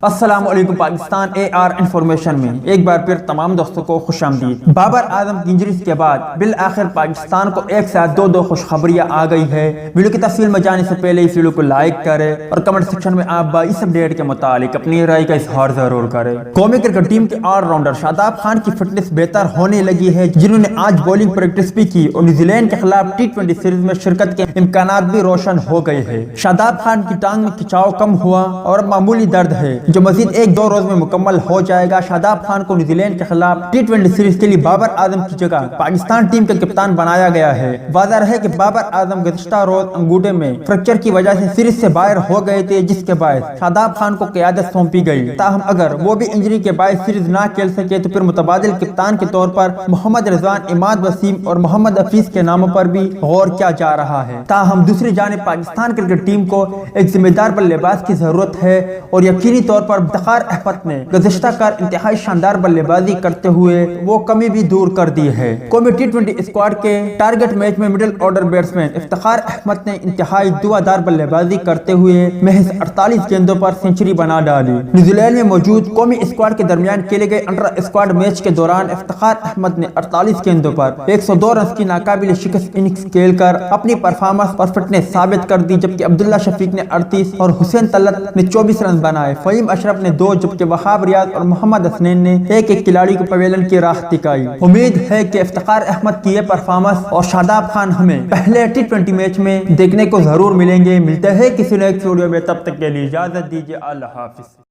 السلام علیکم پاکستان اے are information میں ایک بار پھر تمام دوستوں کو خوش آمدید۔ بابر اعظم کی انجریز کے بعد بالآخر پاکستان کو ایک ساتھ دو خوشخبریاں آ گئی ہے۔ ویڈیو کی تفصیل میں جانے سے پہلے اس ویڈیو کو لائک کریں اور کمنٹ سیکشن میں آپ اس اپڈیٹ کے متعلق اپنی رائے کا اظہار ضرور کریں۔ قومی کرکٹ ٹیم کے آل راؤنڈر شاداب خان کی فٹنس بہتر ہونے لگی ہے، جنہوں نے آج بولنگ پریکٹس بھی کی اور نیوزی لینڈ کے خلاف ٹی20 سیریز میں شرکت کے امکانات بھی روشن ہو گئے ہیں۔ شاداب خان کی ٹانگ میں کھچاؤ کم ہوا اور معمولی درد ہے جو مزید 1-2 روز میں مکمل ہو جائے گا۔ شاداب خان کو نیوزی لینڈ کے خلاف ٹی20 سیریز کے لیے بابر اعظم کی جگہ پاکستان ٹیم کا کپتان بنایا گیا ہے۔ واضح رہے کہ بابر اعظم گزشتہ روز انگوٹھے میں فریکچر کی وجہ سے سیریز سے باہر ہو گئے تھے، جس کے باعث شاداب خان کو قیادت سونپی گئی۔ تاہم اگر وہ بھی انجری کے باعث سیریز نہ کھیل سکے تو پھر متبادل کپتان کے طور پر محمد رضوان، عماد وسیم اور محمد حفیظ کے ناموں پر بھی غور کیا جا رہا ہے۔ تاہم دوسری جانب پاکستان کرکٹ ٹیم کو ایک ذمہ دار بلے باز کی ضرورت ہے اور یقینی طور پر افتخار احمد نے گزشتہ کار انتہائی شاندار بلے بازی کرتے ہوئے وہ کمی بھی دور کر دی ہے۔ قومی ٹی20 اسکواڈ کے ٹارگٹ میچ میں middle order batsman Iftikhar Ahmed نے انتہائی دعادار بلے بازی کرتے ہوئے محض 48 گیندوں پر سنچری بنا ڈالی۔ نیوزی لینڈ میں موجود قومی اسکواڈ کے درمیان کھیلے گئے انٹر اسکواڈ میچ کے دوران افتخار احمد نے 48 گیندوں پر 102 رنز کی ناقابل شکست اننگز کھیل کر اپنی پرفارمنس اور فٹنس ثابت کر دی، جبکہ عبداللہ شفیق نے 38 اور حسین طلعت نے 24 رنز بنائے۔ فہیم اشرف نے 2 جبکہ وہاب ریاض اور محمد حسنین نے ایک کھلاڑی کو پویلین کی راہ دکھائی۔ امید ہے کہ افتخار احمد کی یہ پرفارمنس اور شاداب خان ہمیں پہلے ٹی20 میچ میں دیکھنے کو ضرور ملیں گے۔ ملتے ہیں کسی نیکسٹ ویڈیو میں، تب تک کے لیے اجازت دیجیے۔ اللہ حافظ۔